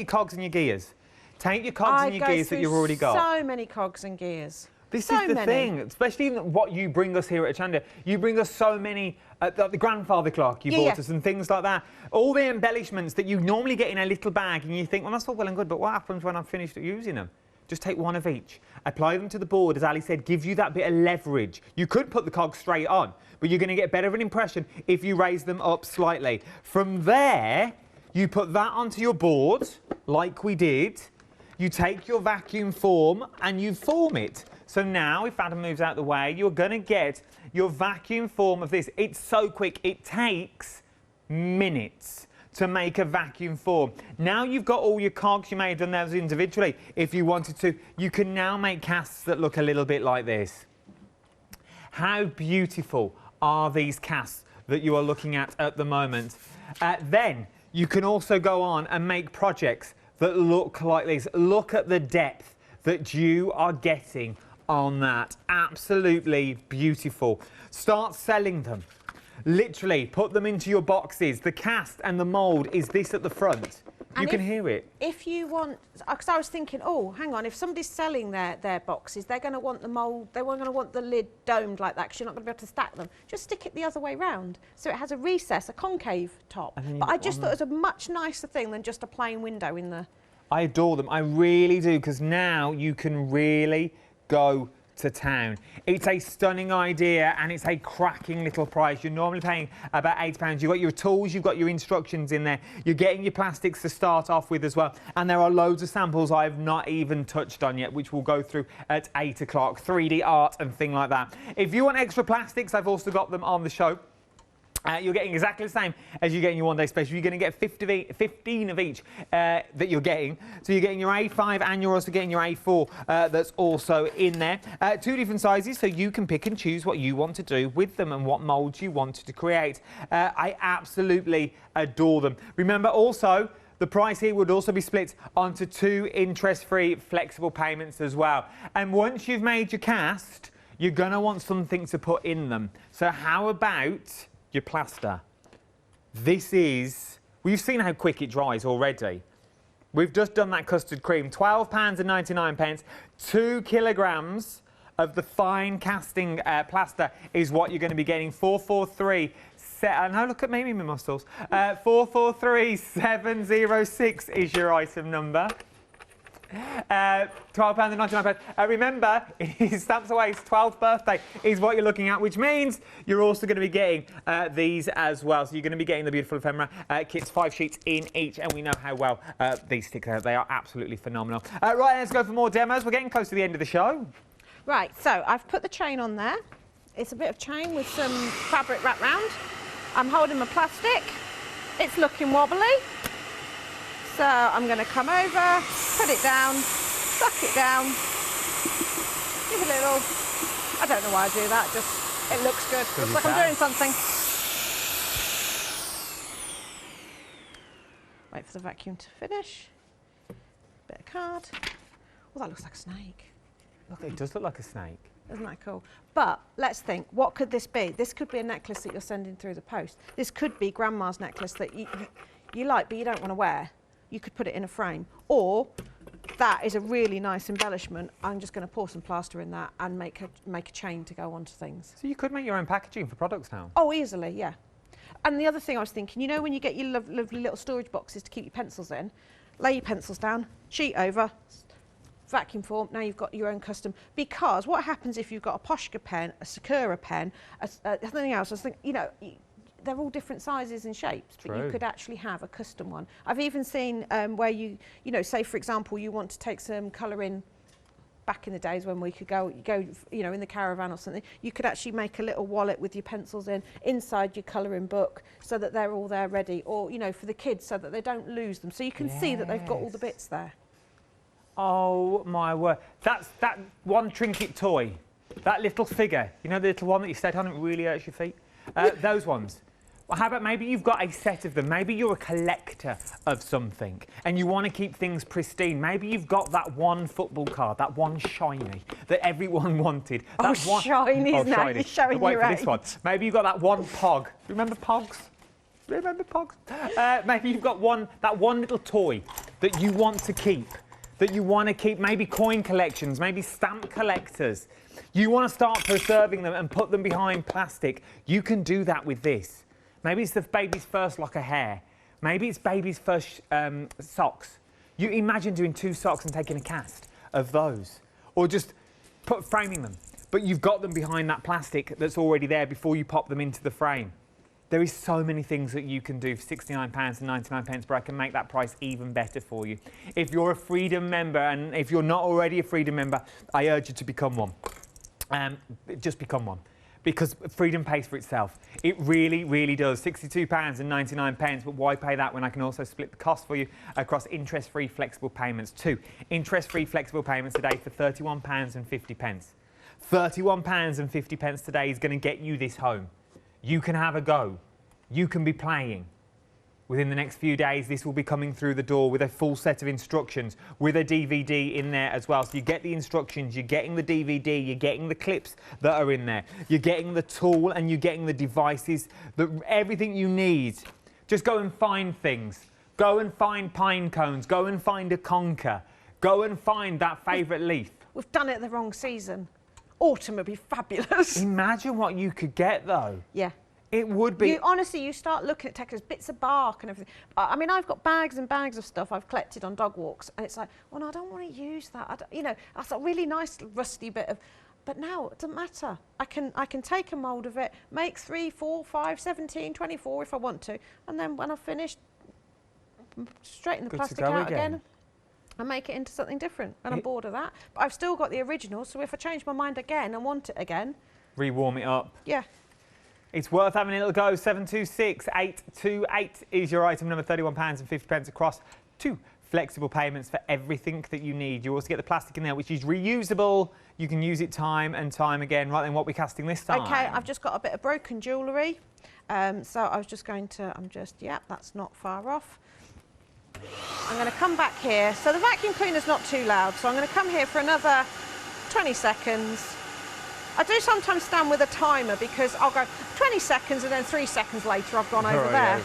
cogs and your gears. Take your cogs and your gears that you've already got. So many cogs and gears. This is the thing, especially what you bring us here at Hochanda. You bring us so many, the grandfather clock you bought us and things like that. All the embellishments that you normally get in a little bag and you think, well, that's all well and good, but what happens when I've finished using them? Just take one of each. Apply them to the board, as Ali said, give you that bit of leverage. You could put the cogs straight on, but you're going to get better of an impression if you raise them up slightly. From there, you put that onto your board, like we did. You take your vacuum form and you form it. So now, if Adam moves out the way, you're going to get your vacuum form of this. It's so quick. It takes minutes to make a vacuum form. Now you've got all your cogs, you may have done those individually. If you wanted to, you can now make casts that look a little bit like this. How beautiful are these casts that you are looking at the moment? Then you can also go on and make projects that look like this. Look at the depth that you are getting on that. Absolutely beautiful. Start selling them. Literally, put them into your boxes. The cast and the mould is this at the front. You can hear it. If you want, because I was thinking, oh, hang on, if somebody's selling their boxes, they're going to want the mould, they're going to want the lid domed like that because you're not going to be able to stack them. Just stick it the other way round. So it has a recess, a concave top. But I just thought it was a much nicer thing than just a plain window in the... I adore them. I really do, because now you can really go to town. It's a stunning idea and it's a cracking little price. You're normally paying about £8. You've got your tools, you've got your instructions in there. You're getting your plastics to start off with as well. And there are loads of samples I've not even touched on yet, which we'll go through at 8 o'clock. 3D art and thing like that. If you want extra plastics, I've also got them on the show. You're getting exactly the same as you get in your one-day special. You're going to get 15 of each that you're getting. So you're getting your A5 and you're also getting your A4 that's also in there. 2 different sizes, so you can pick and choose what you want to do with them and what moulds you want to create. I absolutely adore them. Remember also, the price here would also be split onto 2 interest-free flexible payments as well. And once you've made your cast, you're going to want something to put in them. So how about your plaster? This is, we've seen how quick it dries already. We've just done that custard cream, £12.99. 2 kilograms of the fine casting plaster is what you're going to be getting. 443. No, look at me, my muscles. 443706 is your item number. £12.99. Remember, it is Stamps Away's 12th birthday is what you're looking at, which means you're also going to be getting these as well. So you're going to be getting the beautiful ephemera kits, 5 sheets in each, and we know how well these stick out. They are absolutely phenomenal. Right, let's go for more demos. We're getting close to the end of the show. Right, so I've put the chain on there. It's a bit of chain with some fabric wrapped round. I'm holding my plastic. It's looking wobbly. So I'm going to come over, put it down, suck it down, give it a little, I don't know why I do that, just, it looks good. Looks like I'm doing something. Wait for the vacuum to finish. Bit of card. Oh, that looks like a snake. Look, it does look like a snake. Isn't that cool? But let's think, what could this be? This could be a necklace that you're sending through the post. This could be grandma's necklace that you like, but you don't want to wear. You could put it in a frame, or that is a really nice embellishment. I'm just going to pour some plaster in that and make a chain to go onto things. So you could make your own packaging for products now? Oh, easily, yeah. And the other thing I was thinking, you know when you get your lovely little storage boxes to keep your pencils in, lay your pencils down, sheet over, vacuum form, now you've got your own custom. Because what happens if you've got a Posca pen, a Sakura pen, something else, I was thinking, you know, they're all different sizes and shapes, but you could actually have a custom one. I've even seen where you know, say for example, you want to take some colour in. Back in the days when we could go, you know, in the caravan or something, you could actually make a little wallet with your pencils inside your colouring book, so that they're all there ready, or you know, for the kids, so that they don't lose them. So you can see that they've got all the bits there. Oh my word! That's that one trinket toy, that little figure. You know, the little one that you set on, it really hurts your feet. Those ones. Well, how about maybe you've got a set of them? Maybe you're a collector of something and you want to keep things pristine. Maybe you've got that one football card, that one shiny that everyone wanted. Oh, that one... shinies now, you're showing Wait your for age. this one. Maybe you've got that one pog. Remember pogs? Remember pogs? Maybe you've got that one little toy that you want to keep. Maybe coin collections, maybe stamp collectors. You want to start preserving them and put them behind plastic. You can do that with this. Maybe it's the baby's first lock of hair. Maybe it's baby's first socks. You imagine doing 2 socks and taking a cast of those. Or just framing them. But you've got them behind that plastic that's already there before you pop them into the frame. There is so many things that you can do for £69.99, but I can make that price even better for you. If you're a Freedom member, and if you're not already a Freedom member, I urge you to become one. Just become one. Because Freedom pays for itself. It really, really does. £62.99, but why pay that when I can also split the cost for you across interest-free flexible payments? 2 interest-free flexible payments today for £31.50. £31.50 today is going to get you this home. You can have a go. You can be playing. Within the next few days, this will be coming through the door with a full set of instructions, with a DVD in there as well. So you get the instructions, you're getting the DVD, you're getting the clips that are in there, you're getting the tool and you're getting the devices, everything you need. Just go and find things. Go and find pine cones. Go and find a conker. Go and find that favourite leaf. We've done it the wrong season. Autumn would be fabulous. Imagine what you could get though. Yeah. It would be. Honestly, you start looking at textures, bits of bark and everything. I mean, I've got bags and bags of stuff I've collected on dog walks, and it's like, well, no, I don't want to use that. I don't, you know, that's a really nice rusty bit of. But now it doesn't matter. I can take a mould of it, make 3, 4, 5, 17, 24 if I want to, and then when I've finished, straighten the plastic out again and make it into something different. And I'm bored of that. But I've still got the original, so if I change my mind again and want it again, re-warm it up. Yeah. It's worth having a little go. 726828 is your item number, £31.50 across. 2 flexible payments for everything that you need. You also get the plastic in there, which is reusable. You can use it time and time again. Right then, what we're casting this time? Okay, I've just got a bit of broken jewellery. So I was just going to, yeah, that's not far off. I'm going to come back here. So the vacuum cleaner's not too loud, so I'm going to come here for another 20 seconds. I do sometimes stand with a timer because I'll go 20 seconds and then 3 seconds later I've gone over there.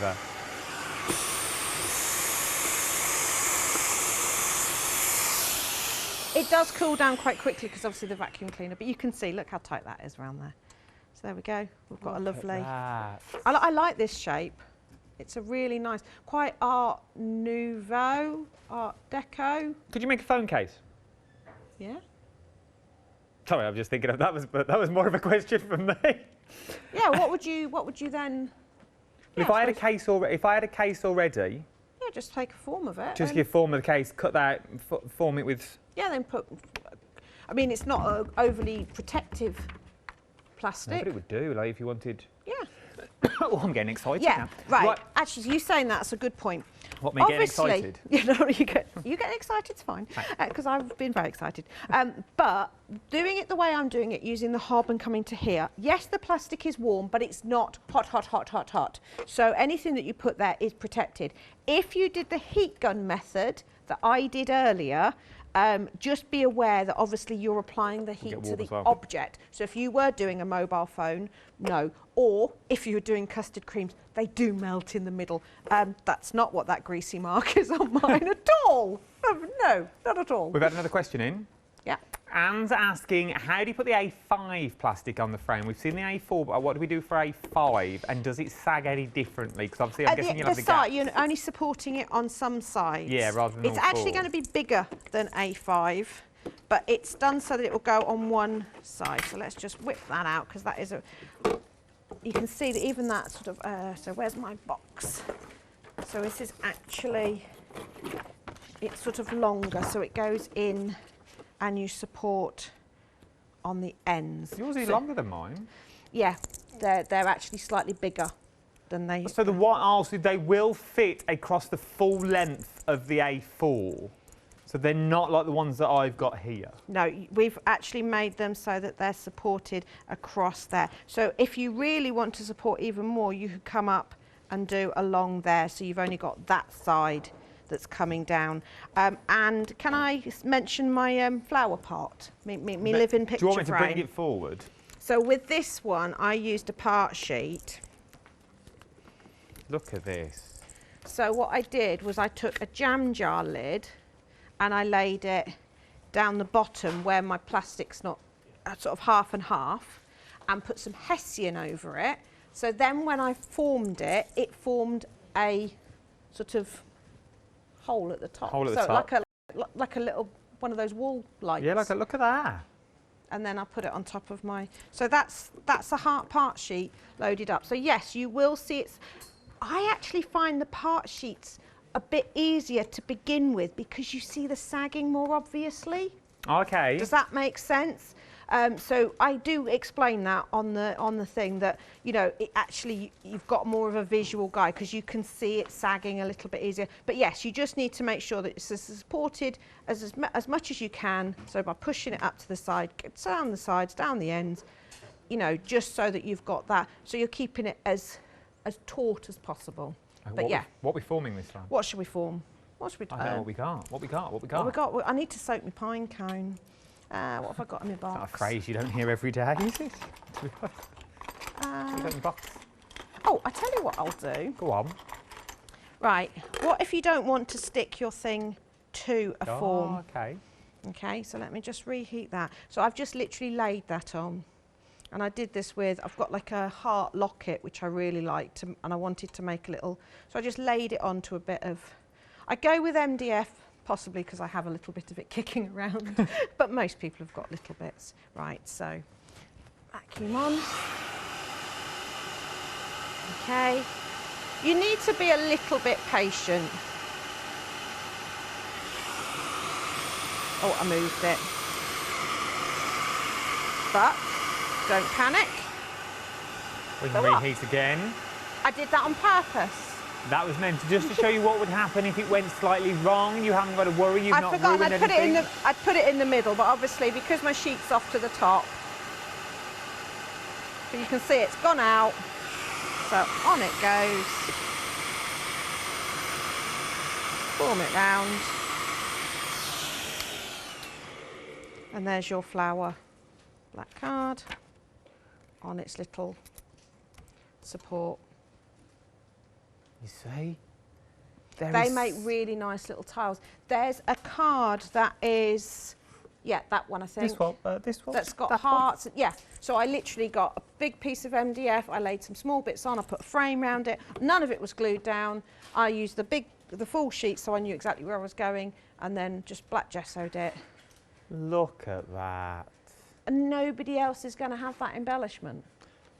It does cool down quite quickly because obviously the vacuum cleaner, but you can see, look how tight that is around there. So there we go, we've got a lovely, I like this shape. It's a really nice, quite Art Nouveau, Art Deco. Could you make a phone case? Yeah. Sorry, I'm just thinking of that was more of a question from me. Yeah, what would you then? Yeah, if I had a case already, yeah, just take a form of it. just give form of the case, cut that, form it with. Yeah, then put. I mean, it's not a overly protective plastic. No, but it would do, like if you wanted. Yeah. Oh, I'm getting excited Yeah, now. right. Actually, you saying that's a good point. What, me getting excited? You know, you get excited, it's fine, because I've been very excited. But doing it the way I'm doing it, using the hob and coming to here, yes, the plastic is warm, but it's not hot, hot, hot, hot, hot. So anything that you put there is protected. If you did the heat gun method that I did earlier, just be aware that obviously you're applying the heat to the object. So if you were doing a mobile phone, no. Or if you're doing custard creams, they do melt in the middle. That's not what that greasy mark is on mine at all. No, not at all. We've had another question in. Yeah. Anne's asking, how do you put the A5 plastic on the frame? We've seen the A4, but what do we do for A5? And does it sag any differently? Because obviously I'm guessing you'll have the gaps. You're only supporting it on some sides. Yeah, rather than It's actually going to be bigger than A5, but it's done so that it will go on one side. So let's just whip that out, because that is a... You can see that even that sort of... so where's my box? So this is actually... It's sort of longer, so it goes in and you support on the ends. Yours is longer than mine. Yeah, they're actually slightly bigger than they... So the one, so they will fit across the full length of the A4. So they're not like the ones that I've got here. No, we've actually made them so that they're supported across there. So if you really want to support even more, you could come up and do along there. So you've only got that side that's coming down. And can I mention my flower pot, me living picture frame? Do you want me to bring it forward? So with this one, I used a part sheet. Look at this. So what I did was I took a jam jar lid and I laid it down the bottom where my plastic's not sort of half and half, and put some hessian over it. So then when I formed it, it formed a sort of hole at the top. Hole at the top. Like a little one of those wall lights. Yeah, look at that. And then I put it on top of my... So that's a part sheet loaded up. So yes, you will see it's... I actually find the part sheets a bit easier to begin with because you see the sagging more obviously. Okay. Does that make sense? So I do explain that on the thing that, you know, it actually, you've got more of a visual guide because you can see it sagging a little bit easier. But yes, you just need to make sure that it's supported as much as you can. So by pushing it up to the side, down the sides, down the ends, you know, just so that you've got that. So you're keeping it as taut as possible. But yeah. What are we forming this time? What should we form? What should we do? I don't know what we got. What we got? I need to soak my pine cone. What have I got in my box? That's a phrase you don't hear every day, is it? What have you got in your box? Oh, I tell you what I'll do. Go on. Right, what if you don't want to stick your thing to a form? Okay. Okay, so let me just reheat that. So I've just literally laid that on. And I did this with, I've got like a heart locket, which I really liked, and I wanted to make a little, so I just laid it onto a bit of, I go with MDF, possibly because I have a little bit of it kicking around, but most people have got little bits. Right, so vacuum on. Okay, you need to be a little bit patient. Oh, I moved it. But don't panic. We can reheat again. I did that on purpose. That was meant to just to show you what would happen if it went slightly wrong. You haven't got to worry. You've not ruined anything. I'd put it in the middle, but obviously because my sheet's off to the top, but you can see it's gone out. So on it goes. Form it round. And there's your flower black card on its little support. You see? They make really nice little tiles. There's a card that is, yeah, that one I think. This one? This one? That's got hearts. Yeah. So I literally got a big piece of MDF. I laid some small bits on. I put a frame around it. None of it was glued down. I used the full sheet so I knew exactly where I was going, and then just black gessoed it. Look at that. And nobody else is going to have that embellishment.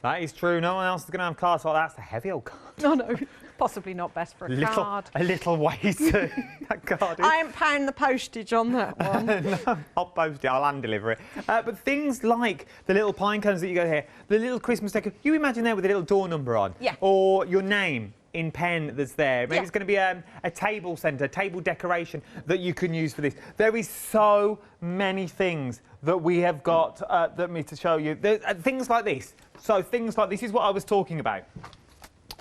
That is true. No one else is going to have cards like that. That's a heavy old card. No, no. Possibly not best for a card. A little weight. That card is. I ain't paying the postage on that one. No, I'll post it. I'll hand deliver it. But things like the little pine cones that you got here, the little Christmas decor. You imagine there with a little door number on. Yeah. Or your name in pen that's there. Maybe Yeah. it's going to be a table centre, table decoration that you can use for this. There is so many things that we have got that me to show you. Things like this. So things like this is what I was talking about.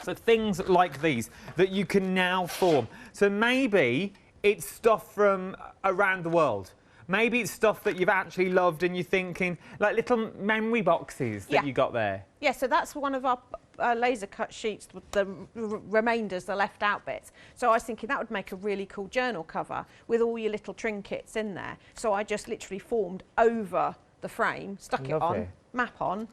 So things like these that you can now form. So maybe it's stuff from around the world. Maybe it's stuff that you've actually loved and you're thinking, like little memory boxes that you got there. Yeah, so that's one of our laser cut sheets with the remainders, the left out bits. So I was thinking that would make a really cool journal cover with all your little trinkets in there. So I just literally formed over the frame, stuck it on, map on,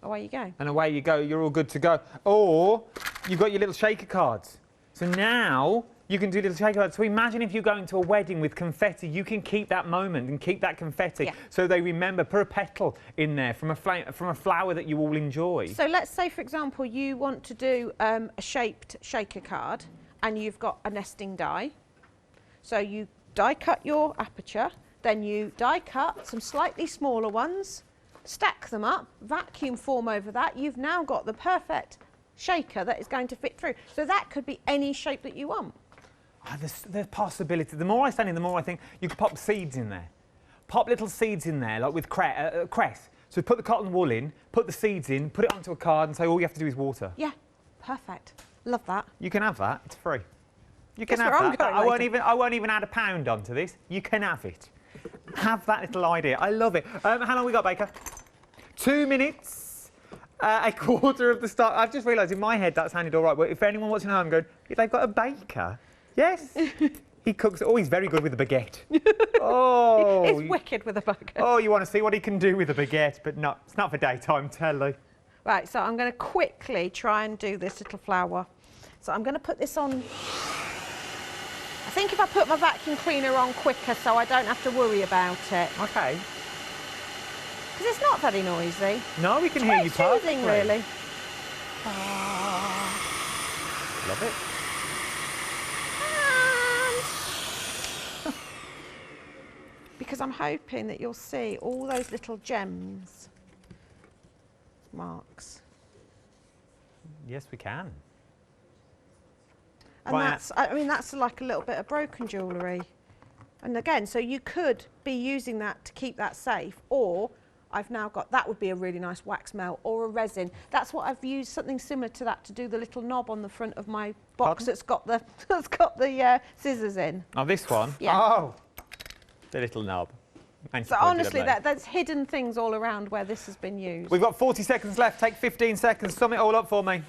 away you go. And away you go, you're all good to go. Or you've got your little shaker cards. So now you can do little shaker cards. So imagine if you're going to a wedding with confetti, you can keep that moment and keep that confetti so they remember. Put a petal in there from a flower that you all enjoy. So let's say, for example, you want to do a shaped shaker card and you've got a nesting die. So you die cut your aperture, then you die cut some slightly smaller ones, stack them up, vacuum form over that. You've now got the perfect shaker that is going to fit through. So that could be any shape that you want. The possibility. The more I stand in, the more I think you could pop seeds in there. Pop little seeds in there, like with cress. So put the cotton wool in, put the seeds in, put it onto a card and say all you have to do is water. Yeah, perfect. Love that. You can have that. It's free. You can Guess have that. I won't even add £1 onto this. You can have it. Have that little idea. I love it. How long we got, Baker? 2 minutes. A quarter of the start. I've just realised in my head that sounded all right. But if anyone watching at home going, they've got a baker. Yes. He cooks. Oh, he's very good with a baguette. Oh. He's wicked with a baguette. Oh, you want to see what he can do with a baguette, but it's not for daytime telly. Right, so I'm going to quickly try and do this little flower. So I'm going to put this on. I think if I put my vacuum cleaner on quicker so I don't have to worry about it. Okay. Because it's not very noisy. No, we can hear you perfectly. Soothing, really. Love it. Because I'm hoping that you'll see all those little gems marks. Yes, we can. And that's like a little bit of broken jewellery. And again, so you could be using that to keep that safe, or I've now got, that would be a really nice wax melt or a resin. That's what I've used, something similar to that, to do the little knob on the front of my box that's got the scissors in. Oh, this one? Yeah. Oh, the little knob. So honestly, there's hidden things all around where this has been used. We've got 40 seconds left. Take 15 seconds. Sum it all up for me.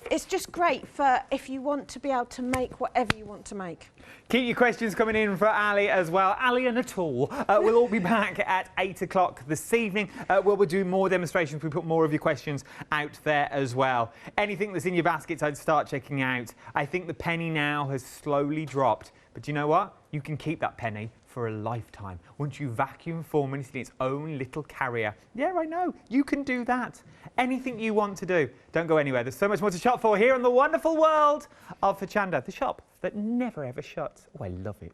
It's just great for if you want to be able to make whatever you want to make. Keep your questions coming in for Ali as well. Ali and Atul. We'll all be back at 8 o'clock this evening where we'll do more demonstrations. We put more of your questions out there as well. Anything that's in your baskets, I'd start checking out. I think the penny now has slowly dropped. But you know what? You can keep that penny for a lifetime. Once you vacuum form it in its own little carrier. Yeah, I know. You can do that. Anything you want to do. Don't go anywhere. There's so much more to shop for here in the wonderful world of Hochanda, the shop that never ever shuts. Oh, I love it.